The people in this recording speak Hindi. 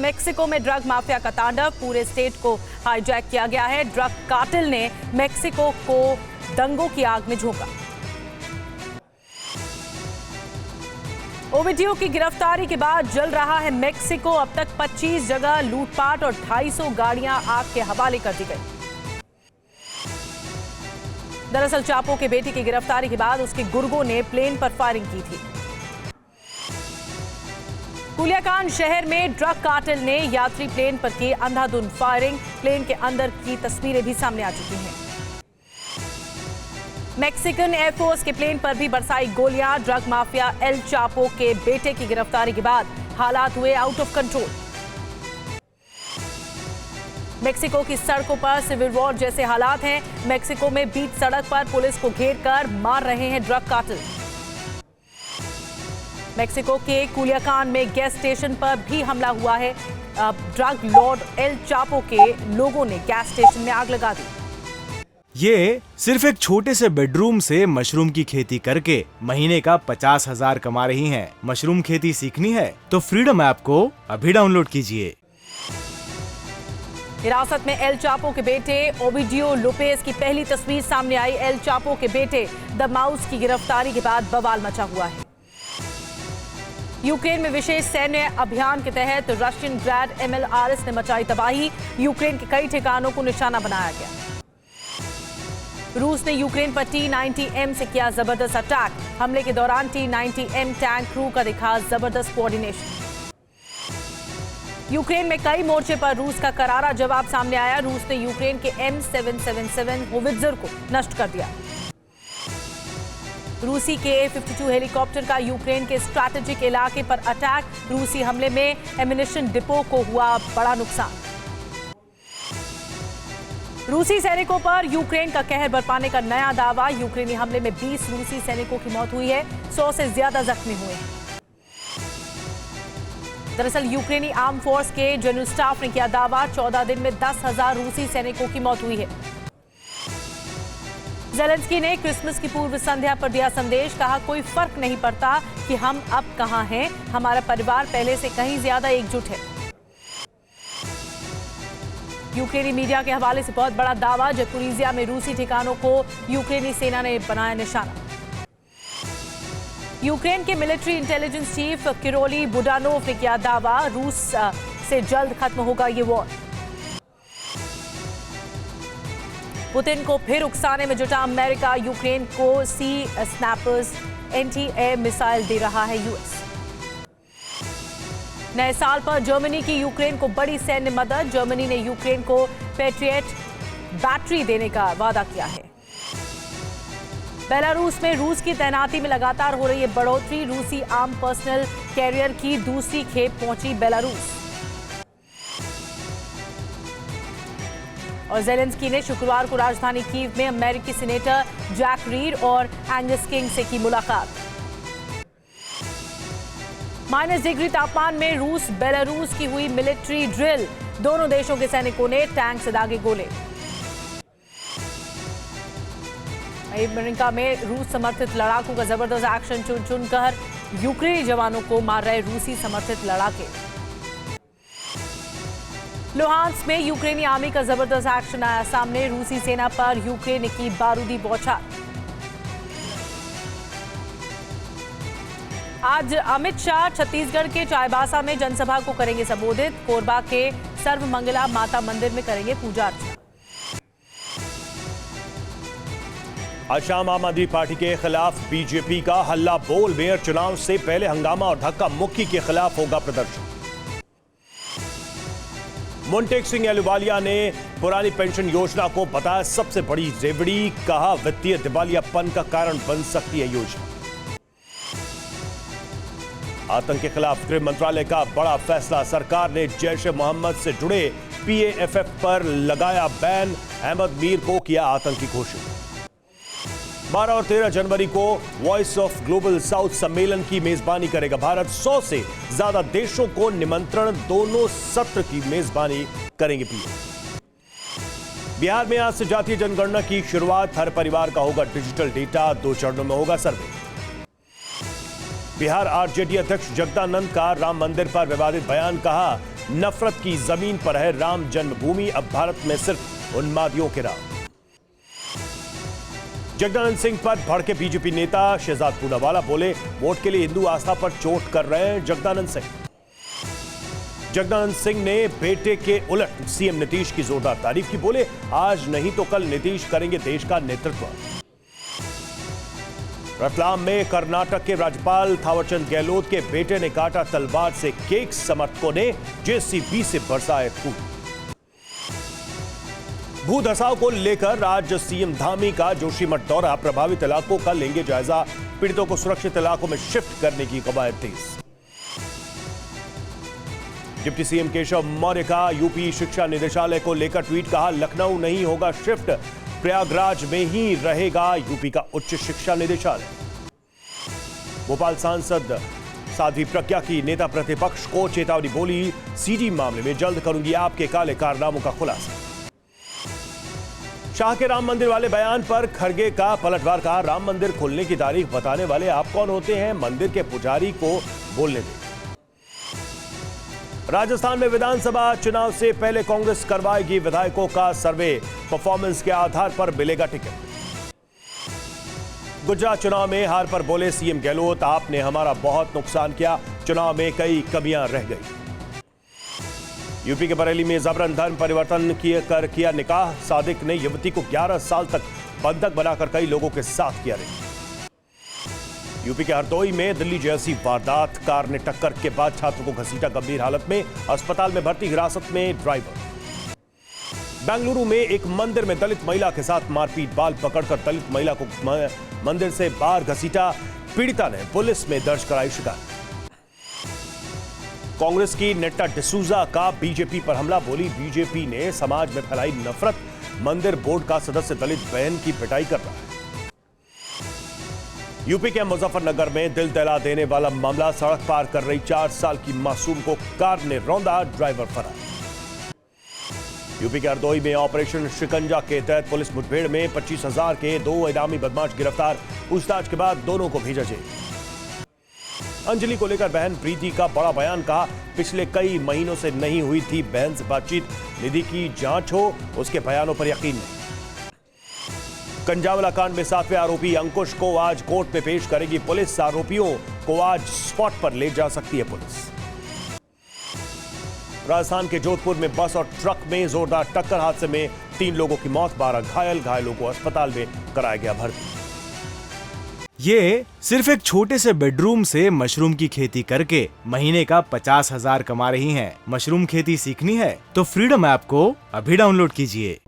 मेक्सिको में ड्रग माफिया का तांडव, पूरे स्टेट को हाईजैक किया गया है। ड्रग कार्टेल ने मेक्सिको को दंगों की आग में झोंका। ओविडियो की गिरफ्तारी के बाद जल रहा है मेक्सिको। अब तक 25 जगह लूटपाट और 250 गाड़ियां आग के हवाले कर दी गई। दरअसल चापो के बेटे की गिरफ्तारी के बाद उसके गुर्गों ने प्लेन पर फायरिंग की थी। कुलियाकान शहर में ड्रग कार्टेल ने यात्री प्लेन पर की अंधाधुंध फायरिंग। प्लेन के अंदर की तस्वीरें भी सामने आ चुकी हैं। मैक्सिकन एयरफोर्स के प्लेन पर भी बरसाई गोलियां। ड्रग माफिया एल चापो के बेटे की गिरफ्तारी के बाद हालात हुए आउट ऑफ कंट्रोल। मेक्सिको की सड़कों पर सिविल वॉर जैसे हालात हैं। मेक्सिको में बीच सड़क पर पुलिस को घेरकर मार रहे हैं ड्रग कार्टेल। मेक्सिको के कुलियाकान में गैस स्टेशन पर भी हमला हुआ है। ड्रग लॉर्ड एल चापो के लोगों ने गैस स्टेशन में आग लगा दी। ये सिर्फ एक छोटे से बेडरूम से मशरूम की खेती करके महीने का 50,000 कमा रही हैं। मशरूम खेती सीखनी है तो फ्रीडम ऐप को अभी डाउनलोड कीजिए। हिरासत में एल चापो के बेटे ओविडियो लोपेज की पहली तस्वीर सामने आई। एल चापो के बेटे द माउस की गिरफ्तारी के बाद बवाल मचा हुआ है। यूक्रेन में विशेष सैन्य अभियान के तहत रशियन ग्रैड MLRS ने मचाई तबाही। यूक्रेन के कई ठिकानों को निशाना बनाया गया। रूस ने यूक्रेन पर T-90M से किया जबरदस्त अटैक। हमले के दौरान T-90M टैंक क्रू का दिखा जबरदस्त कोऑर्डिनेशन। यूक्रेन में कई मोर्चे पर रूस का करारा जवाब सामने आया। रूस ने यूक्रेन के M777 होवित्जर को नष्ट कर दिया। रूसी के A-52 हेलीकॉप्टर का यूक्रेन के स्ट्रैटेजिक इलाके पर अटैक। रूसी हमले में एमिनेशन डिपो को हुआ बड़ा नुकसान। रूसी सैनिकों पर यूक्रेन का कहर बरपाने का नया दावा। यूक्रेनी हमले में 20 रूसी सैनिकों की मौत हुई है, 100 से ज्यादा जख्मी हुए हैं। दरअसल यूक्रेनी आर्म फोर्स के जनरल स्टाफ ने किया दावा, 14 दिन में 10,000 रूसी सैनिकों की मौत हुई है। ज़ेलेंस्की ने क्रिसमस की पूर्व संध्या पर दिया संदेश। कहा, कोई फर्क नहीं पड़ता कि हम अब कहां हैं, हमारा परिवार पहले से कहीं ज्यादा एकजुट है। यूक्रेनी मीडिया के हवाले से बहुत बड़ा दावा। ज़पोरिज़िया में रूसी ठिकानों को यूक्रेनी सेना ने बनाया निशाना। यूक्रेन के मिलिट्री इंटेलिजेंस चीफ किरोली बुडानोव ने किया दावा, रूस से जल्द खत्म होगा ये वॉर। पुतिन को फिर उकसाने में जुटा अमेरिका। यूक्रेन को सी स्नैपर्स एंटी-एयर मिसाइल दे रहा है यूएस। नए साल पर जर्मनी की यूक्रेन को बड़ी सैन्य मदद। जर्मनी ने यूक्रेन को पैट्रियट बैटरी देने का वादा किया है। बेलारूस में रूस की तैनाती में लगातार हो रही है बढ़ोतरी। रूसी आर्म पर्सनल कैरियर की दूसरी खेप पहुंची बेलारूस। और ज़ेलेंस्की ने शुक्रवार को राजधानी कीव में अमेरिकी सीनेटर जैक रीड और एंगस किंग से की मुलाकात। -, डिग्री तापमान में रूस बेलारूस की हुई मिलिट्री ड्रिल। दोनों देशों के सैनिकों ने टैंक से दागे गोले। अमेरिका में रूस समर्थित लड़ाकू का जबरदस्त एक्शन। चुन चुनकर यूक्रेनी जवानों को मार रहे रूसी समर्थित लड़ाके। लुहांस्क में यूक्रेनी आर्मी का जबरदस्त एक्शन आया सामने। रूसी सेना पर यूक्रेन ने की बारूदी बौछार। आज अमित शाह छत्तीसगढ़ के चाईबासा में जनसभा को करेंगे संबोधित। कोरबा के सर्वमंगला माता मंदिर में करेंगे पूजा अर्चना। असम आम आदमी पार्टी के खिलाफ बीजेपी का हल्ला बोल। मेयर चुनाव से पहले हंगामा और धक्का मुक्की के खिलाफ होगा प्रदर्शन। मुंटेक सिंह अहलूवालिया ने पुरानी पेंशन योजना को बताया सबसे बड़ी रेवड़ी। कहा, वित्तीय दिवालियापन का कारण बन सकती है योजना। आतंक के खिलाफ गृह मंत्रालय का बड़ा फैसला। सरकार ने जैश-ए-मोहम्मद से जुड़े PAFF पर लगाया बैन। अहमद मीर को किया आतंकी घोषित। 12 और 13 जनवरी को वॉइस ऑफ ग्लोबल साउथ सम्मेलन की मेजबानी करेगा भारत। 100 से ज्यादा देशों को निमंत्रण। दोनों सत्र की मेजबानी करेंगे पीएम। बिहार में आज से जातीय जनगणना की शुरुआत। हर परिवार का होगा डिजिटल डेटा। 2 चरणों में होगा सर्वे। बिहार आरजेडी अध्यक्ष जगदानंद का राम मंदिर पर विवादित बयान। कहा, नफरत की जमीन पर है राम जन्मभूमि, अब भारत में सिर्फ उन्मादियों के राम। जगदानंद सिंह पर भड़के बीजेपी नेता शहजाद पूनावाला बोले, वोट के लिए हिंदू आस्था पर चोट कर रहे हैं जगदानंद सिंह। जगदानंद सिंह ने बेटे के उलट सीएम नीतीश की जोरदार तारीफ की, बोले आज नहीं तो कल नीतीश करेंगे देश का नेतृत्व। रतलाम में कर्नाटक के राज्यपाल थावरचंद गहलोत के बेटे ने काटा तलवार से केक, समर्थकों ने जेसीबी से बरसाए खून। भू धसाव को लेकर आज सीएम धामी का जोशीमठ दौरा, प्रभावित इलाकों का लेंगे जायजा, पीड़ितों को सुरक्षित इलाकों में शिफ्ट करने की कवायद तेज। डिप्टी सीएम केशव मौर्य का यूपी शिक्षा निदेशालय को लेकर ट्वीट, कहा लखनऊ नहीं होगा शिफ्ट, प्रयागराज में ही रहेगा यूपी का उच्च शिक्षा निदेशालय। भोपाल सांसद साध्वी प्रज्ञा की नेता प्रतिपक्ष को चेतावनी, बोली सीडी मामले में जल्द करूंगी आपके काले कारनामों का खुलासा। शाह के राम मंदिर वाले बयान पर खड़गे का पलटवार, कहा राम मंदिर खोलने की तारीख बताने वाले आप कौन होते हैं, मंदिर के पुजारी को बोलने दें। राजस्थान में विधानसभा चुनाव से पहले कांग्रेस करवाएगी विधायकों का सर्वे, परफॉर्मेंस के आधार पर मिलेगा टिकट। गुजरात चुनाव में हार पर बोले सीएम गहलोत, आपने हमारा बहुत नुकसान किया, चुनाव में कई कमियां रह गई। यूपी के बरेली में जबरन धर्म परिवर्तन किया निकाह, सादिक ने युवती को 11 साल तक बंधक बनाकर कई लोगों के साथ किया रेप। यूपी के हरदोई में दिल्ली जैसी वारदात, कार ने टक्कर के बाद छात्र को घसीटा, गंभीर हालत में अस्पताल में भर्ती, हिरासत में ड्राइवर। बेंगलुरु में एक मंदिर में दलित महिला के साथ मारपीट, बाल पकड़कर दलित महिला को मंदिर से बाहर घसीटा, पीड़िता ने पुलिस में दर्ज कराई शिकायत। कांग्रेस की नेटा डिसूजा का बीजेपी पर हमला, बोली बीजेपी ने समाज में फैलाई नफरत, मंदिर बोर्ड का सदस्य दलित बहन की पिटाई कर रहा है। यूपी के मुजफ्फरनगर में दिल दहला देने वाला मामला, सड़क पार कर रही 4 साल की मासूम को कार ने रौंदा, ड्राइवर फरार। यूपी के हरदोई में ऑपरेशन शिकंजा के तहत पुलिस मुठभेड़ में 25,000 के 2 इनामी बदमाश गिरफ्तार, पूछताछ के बाद दोनों को भेजा जेल। अंजलि को लेकर बहन प्रीति का बड़ा बयान, कहा पिछले कई महीनों से नहीं हुई थी बहन से बातचीत, निधि की जांच हो, उसके बयानों पर यकीन नहीं। कंजावला कांड में 7वें आरोपी अंकुश को आज कोर्ट में पेश करेगी पुलिस, आरोपियों को आज स्पॉट पर ले जा सकती है पुलिस। राजस्थान के जोधपुर में बस और ट्रक में जोरदार टक्कर, हादसे में 3 लोगों की मौत, 12 घायल, घायलों को अस्पताल में कराया गया भर्ती। ये सिर्फ एक छोटे से बेडरूम से मशरूम की खेती करके महीने का 50,000 कमा रही हैं। मशरूम खेती सीखनी है तो फ्रीडम ऐप को अभी डाउनलोड कीजिए।